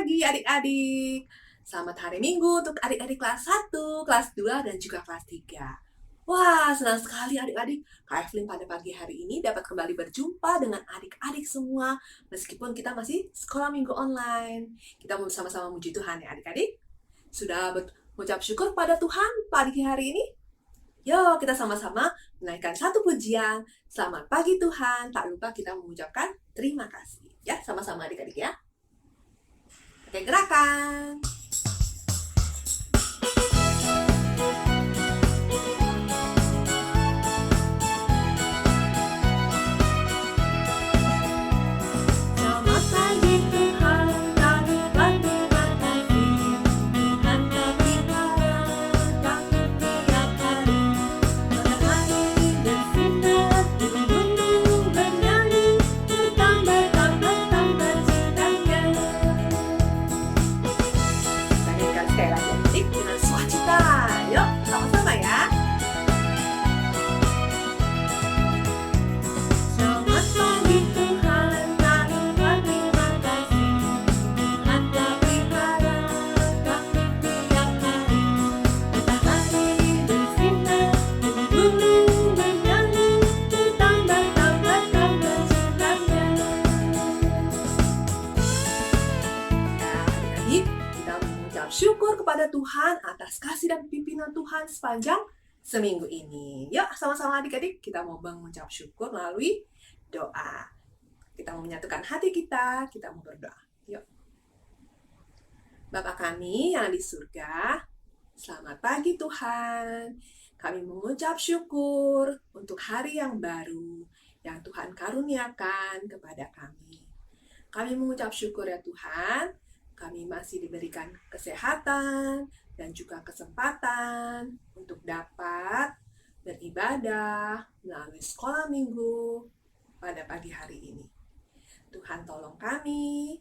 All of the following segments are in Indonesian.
pagi adik-adik. Selamat hari Minggu untuk adik-adik kelas 1, kelas 2, dan juga kelas 3. Wah, senang sekali adik-adik. Kak Evelyn pada pagi hari ini dapat kembali berjumpa dengan adik-adik semua. Meskipun kita masih sekolah minggu online. Kita mau sama-sama muji Tuhan ya adik-adik. Sudah mengucap syukur pada Tuhan pagi hari ini? Yuk kita sama-sama menaikkan satu pujian. Selamat pagi Tuhan. Tak lupa kita mengucapkan terima kasih. Ya, sama-sama adik-adik ya. Oke, gerakan. Selamat pagi Tuhan, kami berterima kasih. Tuhan kami harap tiap hari. Matahari bersinar, gunung bernyanyi, bertambah-tambah cintanya. Kita nyanyikan sekali lagi adik dengan sukacita. Yuk, sama-sama ya. Selamat pagi Tuhan, kami berterima kasih. Tuhan kami harap kami tiap hari. Matahari bersinar, gunung bernyanyi, bertambah-tambah cintanya. Ya, adik-adik, kita mengucap syukur kepada Tuhan atas kasih dan pimpinan Tuhan sepanjang seminggu ini. Yuk, sama-sama adik-adik, kita mau mengucap syukur melalui doa. Kita mau menyatukan hati kita mau berdoa. Yuk. Bapa kami yang di surga, selamat pagi Tuhan. Kami mengucap syukur untuk hari yang baru yang Tuhan karuniakan kepada kami. Kami mengucap syukur ya Tuhan, kami masih diberikan kesehatan dan juga kesempatan untuk dapat beribadah melalui sekolah minggu pada pagi hari ini. Tuhan tolong kami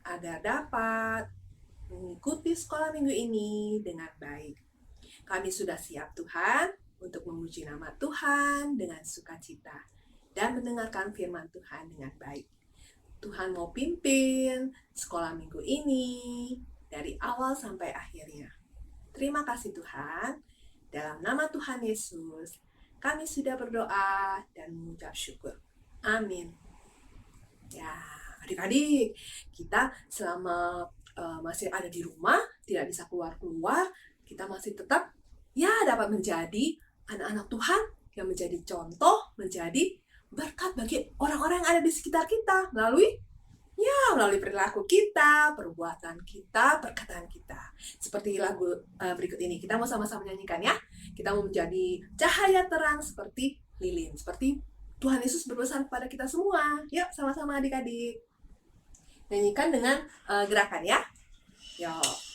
agar dapat mengikuti sekolah minggu ini dengan baik. Kami sudah siap Tuhan untuk memuji nama Tuhan dengan sukacita dan mendengarkan firman Tuhan dengan baik. Tuhan mau pimpin sekolah minggu ini dari awal sampai akhirnya. Terima kasih Tuhan. Dalam nama Tuhan Yesus, kami sudah berdoa dan mengucap syukur. Amin. Ya, adik-adik, kita selama masih ada di rumah, tidak bisa keluar-keluar, kita masih tetap dapat menjadi anak-anak Tuhan yang menjadi contoh, menjadi berkat bagi orang-orang yang ada di sekitar kita melalui perilaku kita, perbuatan kita, perkataan kita. Seperti lagu berikut ini, kita mau sama-sama nyanyikan ya. Kita mau menjadi cahaya terang seperti lilin, seperti Tuhan Yesus berpesan kepada kita semua. Yuk, sama-sama adik-adik. Nyanyikan dengan gerakan ya. Yuk.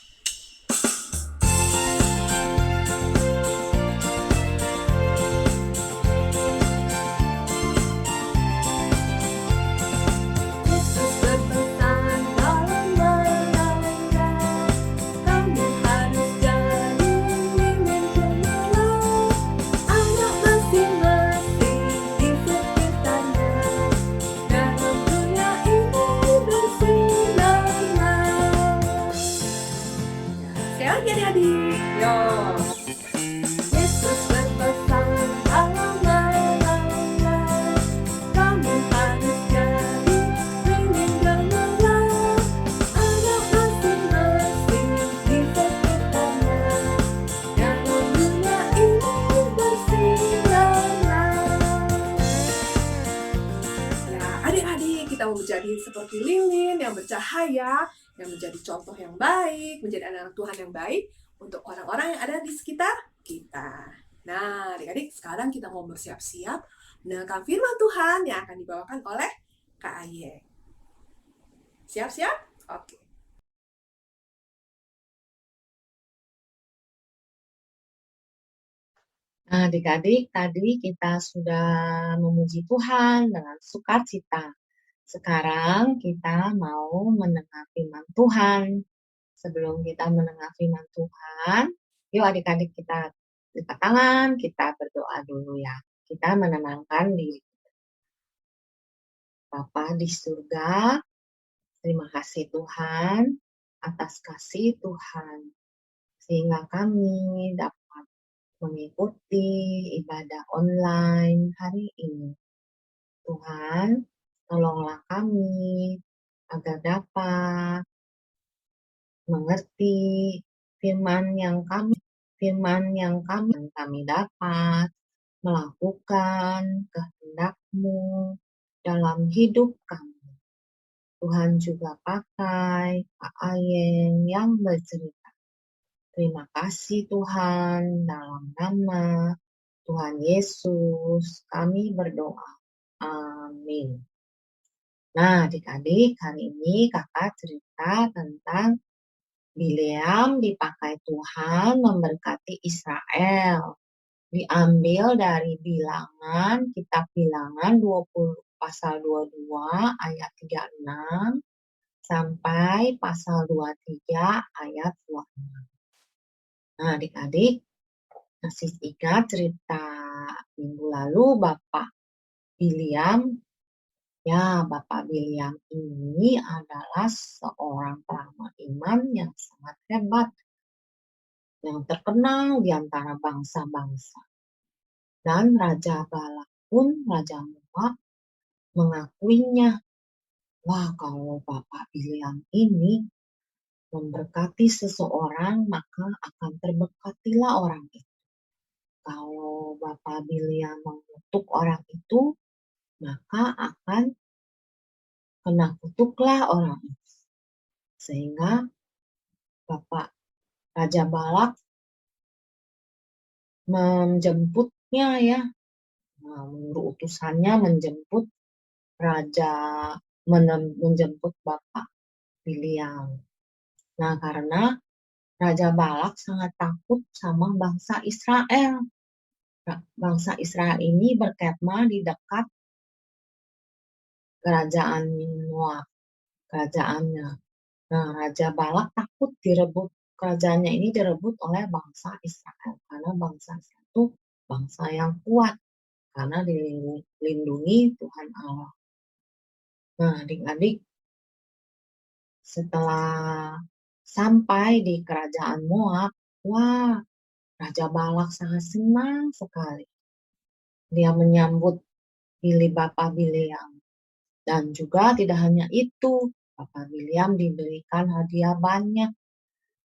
Adik-adik, yo. Yesus berpesan dalam layar-layar, kamu harus jadi lilin gemilang, anak masing-masing di sekitarnya, dalam dunia ini bersinar. Ya, adik-adik, kita mau menjadi seperti lilin yang bercahaya, yang menjadi contoh yang baik, menjadi anak Tuhan yang baik untuk orang-orang yang ada di sekitar kita. Nah, adik-adik, sekarang kita mau bersiap-siap mendengarkan firman Tuhan yang akan dibawakan oleh Kak Aye. Siap-siap? Oke. Nah, adik-adik, tadi kita sudah memuji Tuhan dengan sukacita. Sekarang kita mau mendengar firman Tuhan. Sebelum kita mendengar firman Tuhan, yuk adik-adik kita lipat tangan, kita berdoa dulu ya. Kita menenangkan diri. Bapa di surga, terima kasih Tuhan. atas kasih Tuhan, sehingga kami dapat mengikuti ibadah online hari ini. Tuhan, tolonglah kami agar dapat mengerti firman yang kami dapat melakukan kehendak-Mu dalam hidup kami. Tuhan juga pakai Pak Ayeng yang bercerita. Terima kasih Tuhan, dalam nama Tuhan Yesus kami berdoa. Amin. Nah, adik-adik, hari ini kakak cerita tentang Bileam dipakai Tuhan memberkati Israel. Diambil dari kitab Bilangan 20, pasal 22 ayat 36 sampai pasal 23 ayat 26. Nah, adik-adik, masih ingat cerita minggu lalu Bapak Bileam? Ya, Bapak Bileam ini adalah seorang peramal iman yang sangat hebat, yang terkenal di antara bangsa-bangsa. Dan Raja Balak pun, Raja Moab, mengakuinya. Wah, kalau Bapak Bileam ini memberkati seseorang, maka akan terberkatilah orang itu. Kalau Bapak Bileam mengutuk orang itu, maka akan kena kutuklah orang itu. Sehingga Bapak Raja Balak menjemputnya ya, menyuruh utusannya menjemput Bapak Bileam. Nah, karena Raja Balak sangat takut sama bangsa Israel. Bangsa Israel ini berkemah di dekat kerajaan Moab, kerajaannya. Nah, Raja Balak takut kerajaannya ini direbut oleh bangsa Israel. Karena bangsa Israel itu bangsa yang kuat. Karena dilindungi Tuhan Allah. Nah, adik-adik, setelah sampai di kerajaan Moab, wah, Raja Balak sangat senang sekali. Dia menyambut Bapak Bileam. Dan juga tidak hanya itu, Bapak Bileam diberikan hadiah banyak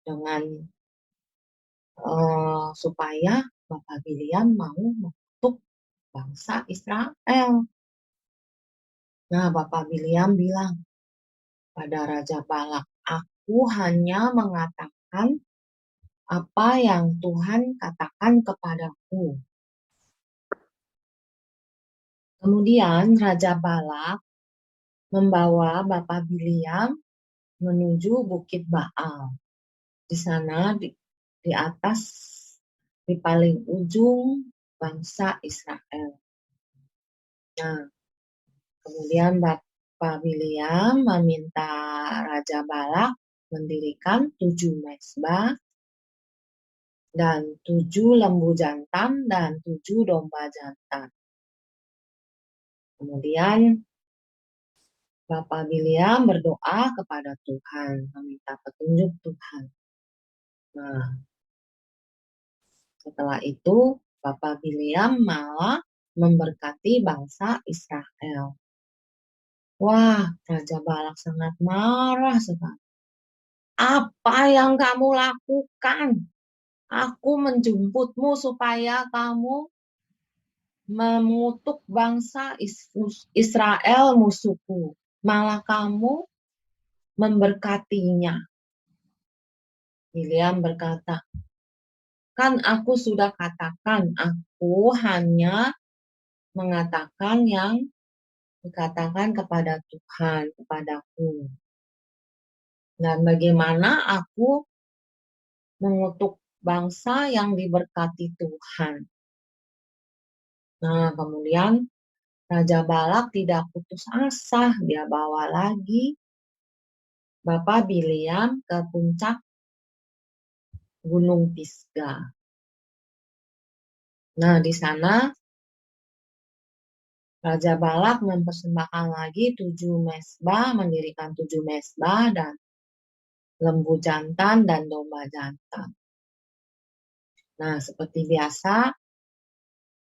dengan supaya Bapak Bileam mau mengutuk bangsa Israel. Nah, Bapak Bileam bilang pada Raja Balak, aku hanya mengatakan apa yang Tuhan katakan kepadaku. Kemudian Raja Balak membawa Bapak Bileam menuju Bukit Baal. Di sana di atas, di paling ujung bangsa Israel. Nah, kemudian Bapak Bileam meminta Raja Balak mendirikan 7 mezbah dan 7 lembu jantan dan 7 domba jantan. Kemudian Bapak Bileam berdoa kepada Tuhan, meminta petunjuk Tuhan. Nah, setelah itu Bapak Bileam malah memberkati bangsa Israel. Wah, Raja Balak sangat marah sekali. Apa yang kamu lakukan? Aku menjemputmu supaya kamu mengutuk bangsa Israel musuhku. Malah kamu memberkatinya. Bileam berkata, kan aku sudah katakan, aku hanya mengatakan yang dikatakan kepada Tuhan, kepadaku. Dan bagaimana aku mengutuk bangsa yang diberkati Tuhan. Nah, kemudian Raja Balak tidak putus asa. Dia bawa lagi Bapak Bileam ke puncak Gunung Pisgah. Nah, di sana Raja Balak mempersembahkan lagi 7 mezbah, mendirikan 7 mezbah dan lembu jantan dan domba jantan. Nah, seperti biasa,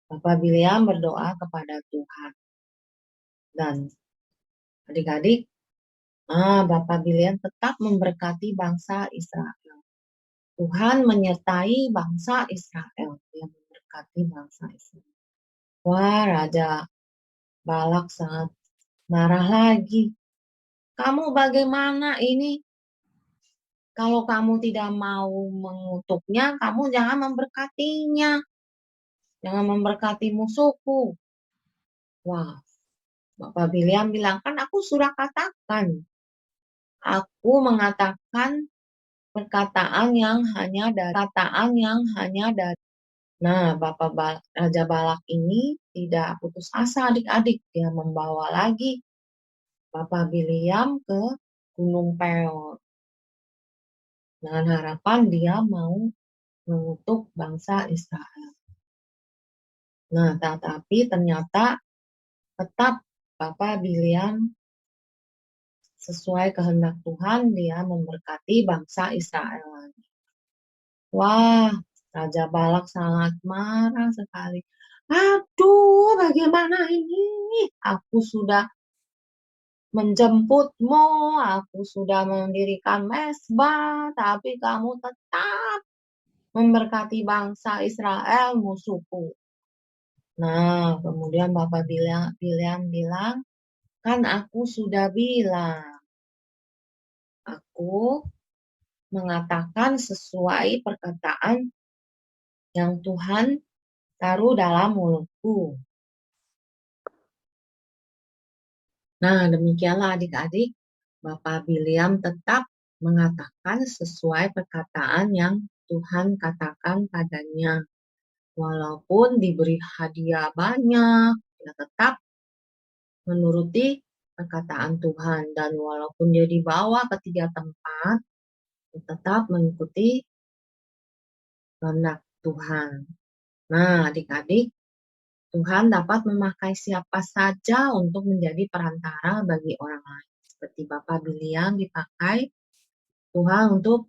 Bapak William berdoa kepada Tuhan. Dan adik-adik, Bapak William tetap memberkati bangsa Israel. Tuhan menyertai bangsa Israel. Dia memberkati bangsa Israel. Wah, Raja Balak sangat marah lagi. Kamu bagaimana ini? Kalau kamu tidak mau mengutuknya, kamu jangan memberkatinya. Jangan memberkati musuhku. Wah, Bapak William bilang, kan aku sudah katakan. Aku mengatakan perkataan yang hanya dari. Nah, Raja Balak ini tidak putus asa adik-adik. Dia membawa lagi Bapak William ke Gunung Peor. Dengan harapan dia mau mengutuk bangsa Israel. Nah, tetapi ternyata tetap Bapak William sesuai kehendak Tuhan, dia memberkati bangsa Israel lagi. Wah, Raja Balak sangat marah sekali. Aduh, bagaimana ini? Aku sudah menjemputmu, aku sudah mendirikan mezbah, tapi kamu tetap memberkati bangsa Israel, musuhku. Nah, kemudian Bapak William bilang, kan aku sudah bilang, aku mengatakan sesuai perkataan yang Tuhan taruh dalam mulutku. Nah, demikianlah adik-adik, Bapak William tetap mengatakan sesuai perkataan yang Tuhan katakan padanya. Walaupun diberi hadiah banyak, dia tetap menuruti perkataan Tuhan. Dan walaupun dia dibawa ke 3 tempat, dia tetap mengikuti kehendak Tuhan. Nah, adik-adik, Tuhan dapat memakai siapa saja untuk menjadi perantara bagi orang lain. Seperti Bapak William dipakai Tuhan untuk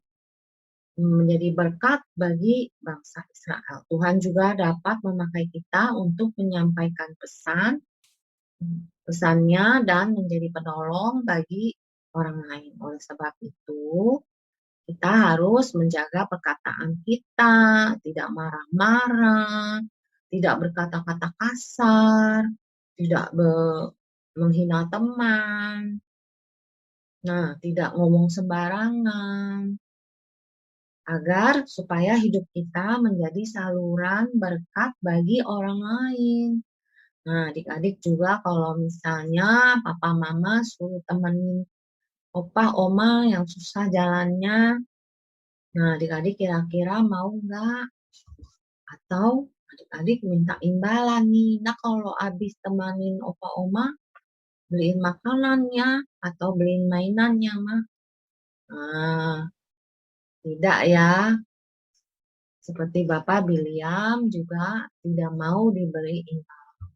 menjadi berkat bagi bangsa Israel. Tuhan juga dapat memakai kita untuk menyampaikan pesannya dan menjadi penolong bagi orang lain. Oleh sebab itu, kita harus menjaga perkataan kita, tidak marah-marah, tidak berkata-kata kasar, tidak menghina teman, nah, tidak ngomong sembarangan, agar supaya hidup kita menjadi saluran berkat bagi orang lain. Nah, adik-adik juga kalau misalnya papa mama suruh temenin opa oma yang susah jalannya, nah adik-adik kira-kira mau nggak? Atau adik-adik minta imbalan nih, nah kalau habis temanin opa oma, beliin makanannya atau beliin mainannya mah. Nah, tidak ya. Seperti Bapak William juga tidak mau diberi imbalan.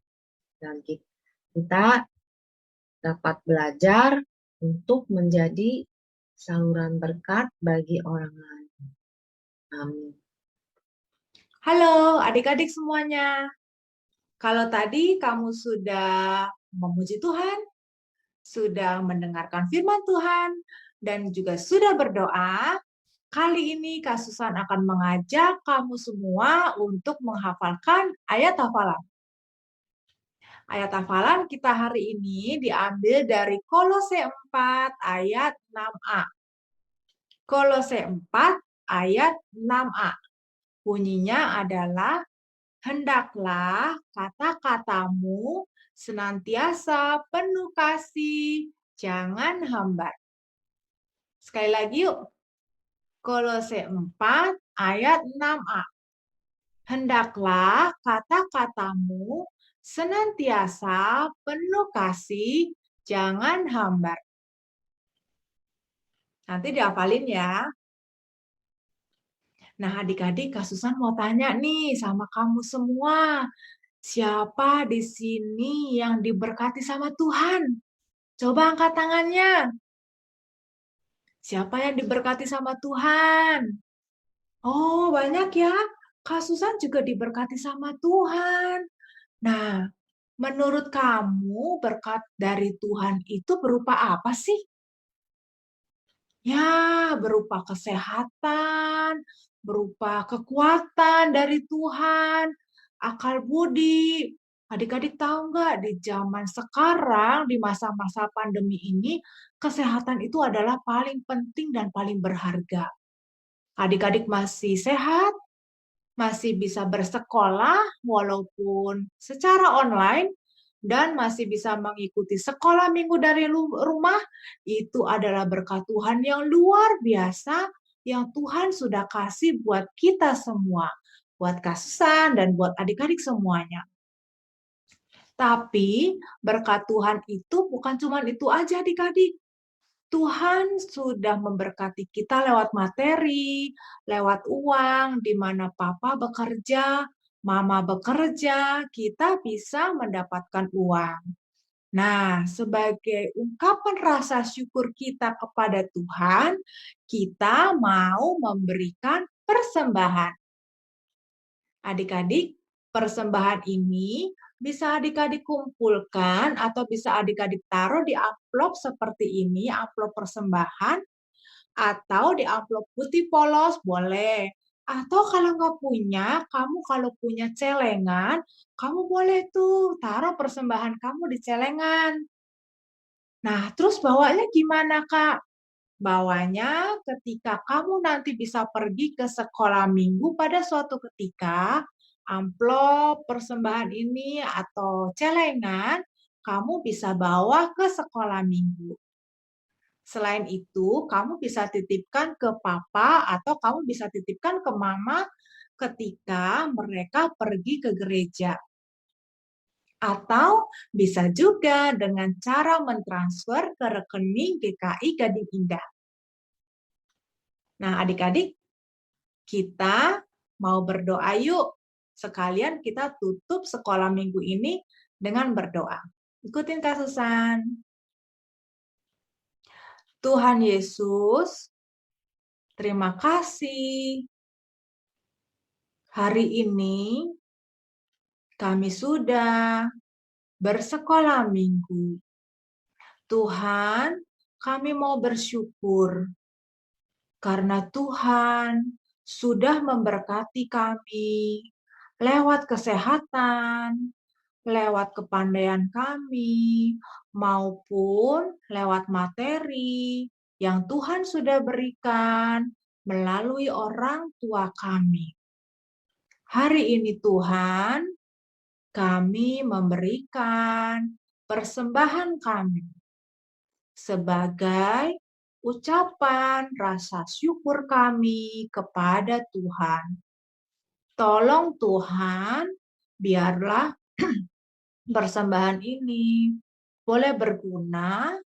Dan kita dapat belajar untuk menjadi saluran berkat bagi orang lain. Amin. Halo adik-adik semuanya. Kalau tadi kamu sudah memuji Tuhan, sudah mendengarkan firman Tuhan, dan juga sudah berdoa, kali ini Kak Susan akan mengajak kamu semua untuk menghafalkan ayat hafalan. Ayat hafalan kita hari ini diambil dari Kolose 4 ayat 6a. Kolose 4 ayat 6a. Bunyinya adalah, hendaklah kata-katamu senantiasa penuh kasih, jangan hambar. Sekali lagi yuk. Kolose 4 ayat 6a. Hendaklah kata-katamu senantiasa penuh kasih, jangan hambar. Nanti dihafalin ya. Nah, adik-adik, Kak Susan mau tanya nih sama kamu semua. Siapa di sini yang diberkati sama Tuhan? Coba angkat tangannya. Siapa yang diberkati sama Tuhan? Oh, banyak ya. Kak Susan juga diberkati sama Tuhan. Nah, menurut kamu berkat dari Tuhan itu berupa apa sih? Ya, berupa kesehatan, berupa kekuatan dari Tuhan, akal budi. Adik-adik tahu nggak di zaman sekarang, di masa-masa pandemi ini, kesehatan itu adalah paling penting dan paling berharga. Adik-adik masih sehat, masih bisa bersekolah walaupun secara online, dan masih bisa mengikuti sekolah minggu dari rumah, itu adalah berkat Tuhan yang luar biasa yang Tuhan sudah kasih buat kita semua, buat Kak Susan dan buat adik-adik semuanya. Tapi berkat Tuhan itu bukan cuma itu aja adik-adik. Tuhan sudah memberkati kita lewat materi, lewat uang, di mana papa bekerja, mama bekerja, kita bisa mendapatkan uang. Nah, sebagai ungkapan rasa syukur kita kepada Tuhan, kita mau memberikan persembahan. Adik-adik, persembahan ini bisa adik-adik kumpulkan atau bisa adik-adik taruh di amplop seperti ini, amplop persembahan, atau di amplop putih polos boleh. Atau kalau nggak punya, kamu kalau punya celengan, kamu boleh tuh taruh persembahan kamu di celengan. Nah, terus bawanya gimana, Kak? Bawanya ketika kamu nanti bisa pergi ke sekolah minggu pada suatu ketika, amplop persembahan ini atau celengan, kamu bisa bawa ke sekolah minggu. Selain itu, kamu bisa titipkan ke papa atau kamu bisa titipkan ke mama ketika mereka pergi ke gereja. Atau bisa juga dengan cara mentransfer ke rekening GKI Gading Indah. Nah, adik-adik, kita mau berdoa yuk. Sekalian kita tutup sekolah minggu ini dengan berdoa. Ikutin Kak Susan. Tuhan Yesus, terima kasih. Hari ini kami sudah bersekolah minggu. Tuhan, kami mau bersyukur karena Tuhan sudah memberkati kami lewat kesehatan, lewat kepandaian kami, maupun lewat materi yang Tuhan sudah berikan melalui orang tua kami. Hari ini Tuhan, kami memberikan persembahan kami sebagai ucapan rasa syukur kami kepada Tuhan. Tolong Tuhan, biarlah persembahan ini boleh berguna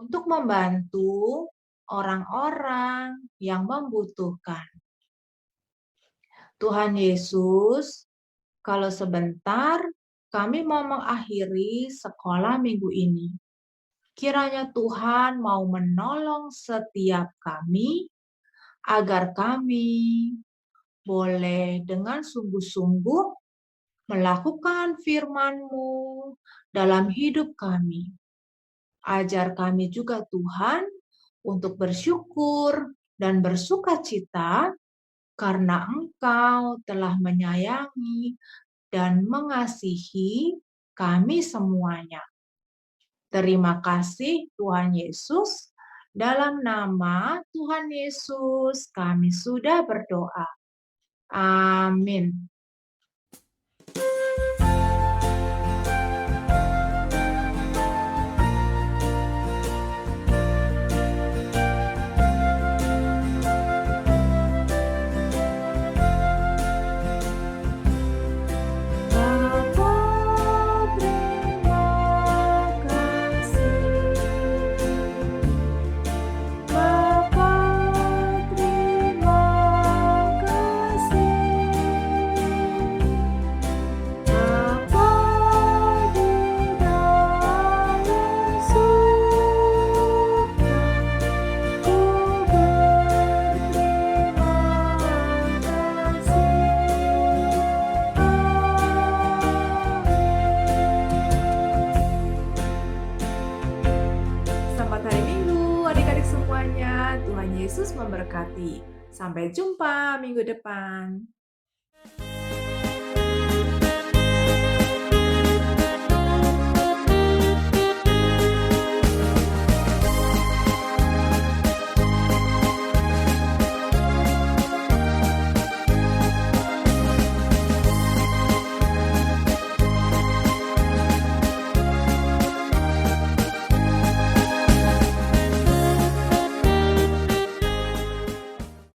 untuk membantu orang-orang yang membutuhkan. Tuhan Yesus, kalau sebentar kami mau mengakhiri sekolah minggu ini. Kiranya Tuhan mau menolong setiap kami agar kami boleh dengan sungguh-sungguh melakukan firman-Mu dalam hidup kami. Ajar kami juga Tuhan untuk bersyukur dan bersukacita karena Engkau telah menyayangi dan mengasihi kami semuanya. Terima kasih Tuhan Yesus. Dalam nama Tuhan Yesus kami sudah berdoa. Amin. Tuhan Yesus memberkati. Sampai jumpa minggu depan.